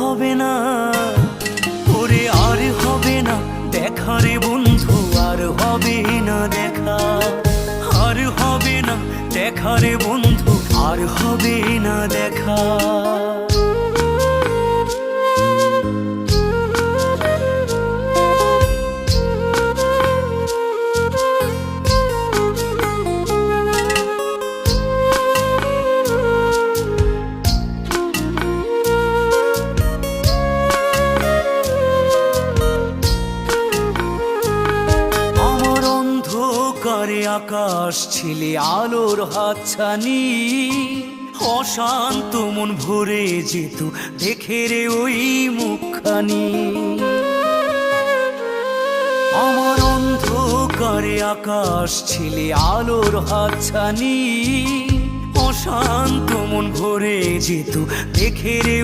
হবে না, ওরে আর হবে না দেখা রে বন্ধু, আর হবে না দেখা, আর হবে না দেখা রে বন্ধু, আর হবে না দেখা। করে আকাশ ছিলে আলোর হাতছানি, অশান্ত মন ভরে যেত দেখে রে ওই মুখখানি। আমার অন্ধকারে আকাশ ছিলে আলোর হাতছানি, অশান্ত মন ভরে যেত দেখে রে